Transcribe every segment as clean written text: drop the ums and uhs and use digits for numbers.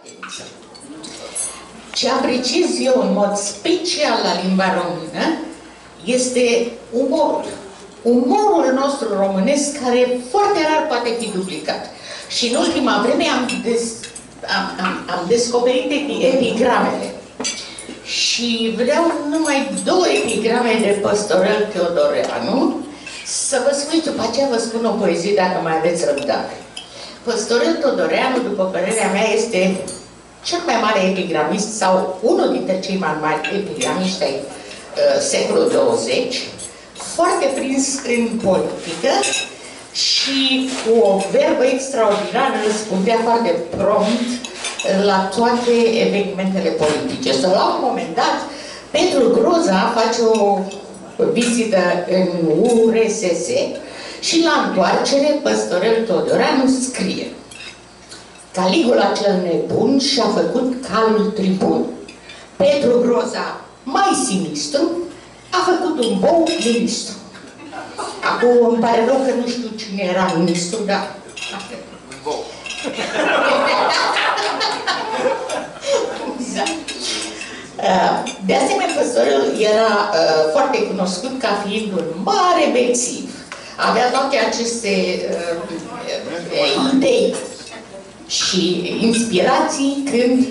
atenție. Ce apreciez eu în mod special la limba română este umorul. Umorul nostru românesc, care foarte rar poate fi duplicat. Și în ultima vreme am descoperit epigramele. Și vreau numai 2 epigrame de Păstorel Teodoreanu, să vă spun, după aceea vă spun o poezie dacă mai aveți răbdare. Păstorel Teodoreanu, după părerea mea, este cel mai mare epigramist sau unul dintre cei mai mari epigramiști ai secolului 20, foarte prins în politică și cu o verbă extraordinară răspundea foarte prompt la toate evenimentele politice. Să la un moment dat, Petru Groza face o vizită în URSS și la întoarcere Păstorel Teodoreanu scrie: Caligula cel nebun și-a făcut calul tribun. Petru Groza, mai sinistru, a făcut un bou ministru. Acum îmi pare rău că nu știu cine era ministru, dar... De asemenea, Păstorel era foarte cunoscut ca fiind un mare bețiv. Avea toate aceste idei și inspirații când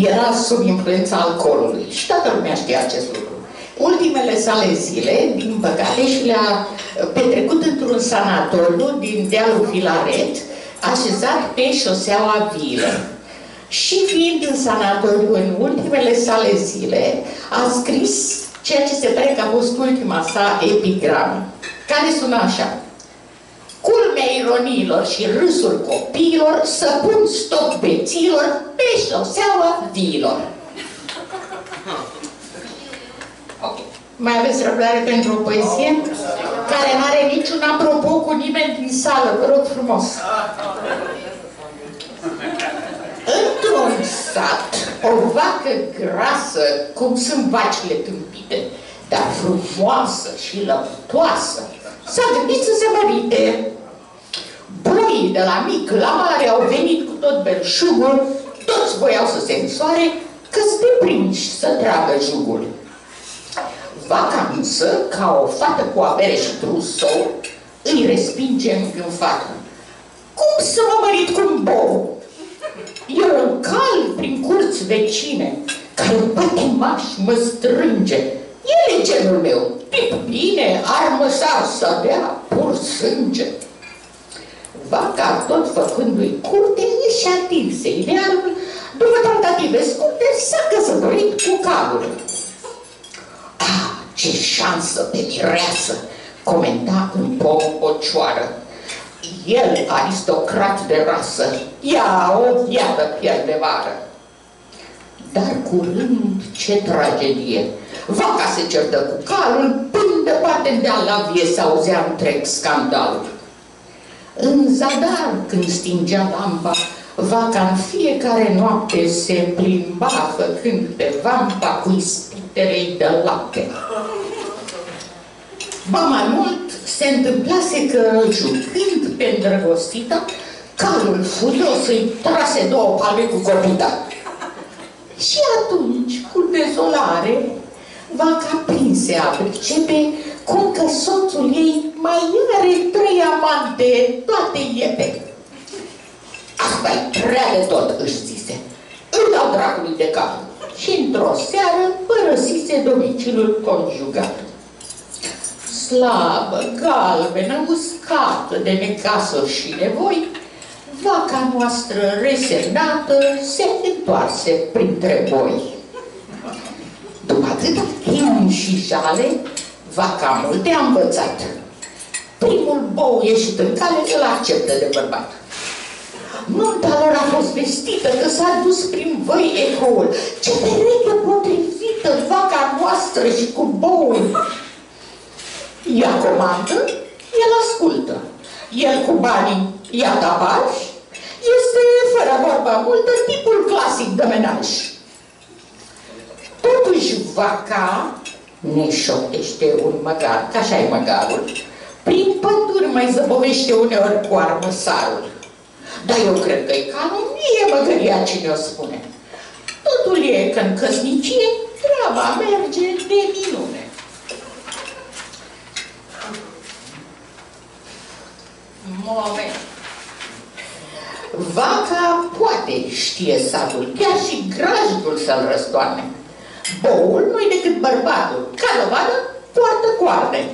era sub influența alcoolului. Și toată lumea știa acest lucru. Ultimele sale zile, din păcate, și le-a petrecut într-un sanatoriu din dealul Filaret, așezat pe șoseaua Vilă. Și fiind în sanatoriu în ultimele sale zile, a scris ceea ce se pare că a fost ultima sa epigramă, care sună așa: Culmea ironiilor și râsul copiilor, să pun stop beților pe șoseaua Viilor. Ok. Mai aveți răbdare pentru o poezie? Care n-are niciun apropo cu nimeni din sală, vă rog frumos. Într-un sat, o vacă grasă, cum sunt vacile tâmpite, dar frumoasă și lăptoasă, s-a gândit să se mărite. Boii de la mic la mare au venit cu tot belșugul, toți voiau să se însoare, că-s deprinși să tragă jugul. Vaca însă, ca o fată cu avere și trusou, îi respinge îngânfată. Cum să mă mărit cu un bou? Eu un cal prin curți vecine, care un pătimaș mă strânge. El e genul meu, tip bine, armă s-ar dea pur sânge. Vaca, tot făcându-i curte, își atinse idealul, după tentative scurte, s-a căsătorit cu calul. Ah, ce șansă pe mireasă, comenta în pom o cioară. El, aristocrat de rasă, ia o viață piel de vară. Dar curând, ce tragedie! Vaca se certă cu calul, până departe în deal la vie s-auzea întreg scandalul. În zadar, când stingea lampa, vaca în fiecare noapte se plimba, făcând pe vampa cu ispiterei de lapte. Ba mai mult, se întâmplase că, jucând pe îndrăgostita, calul furios îi trase 2 palme cu copita. Și atunci, cu dezolare, vaca prinse a pricepe cum că soțul ei mai are 3 amante, toate iete. Asta-i prea de tot, își zise. Îl dau dracului de cap. Și într-o seară părăsise domiciliul conjugal. Slabă, galbenă, uscată de necasuri și nevoi, vaca noastră resemnată se întoarse printre boi. După atâta chin și jale, vaca multe a învățat. Primul bou ieșit în cale îl acceptă de bărbat. Nunta lor a fost vestită că s-a dus prin văi ecoul. Ce pereche potrivită, vaca noastră și cu boul! Ea comandă, el ascultă. El cu banii ia tabaj, este, fără vorba multă, tipul clasic de menaj. Totuși vaca ne șoptește un măgar, că așa e măgarul. Prin păduri mai zăbovește uneori cu armăsarul. Dar eu cred că e calomnie, băgăria, cine o spune. Totul e că în căsnicie treaba merge de minune. Moment. Vaca poate știe satul, chiar și grajdul să-l răstoarne. Boul nu-i decât bărbatul, ca dovadă poartă coarde.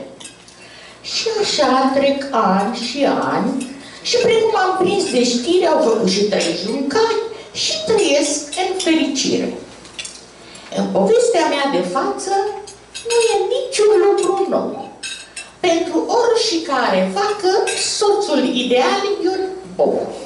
Și așa trec ani și ani și precum am prins de știre, au făcut și 3 juncani și trăiesc în fericire. În povestea mea de față nu e niciun lucru nou. Pentru oricare vacă, soțul ideal e un bou.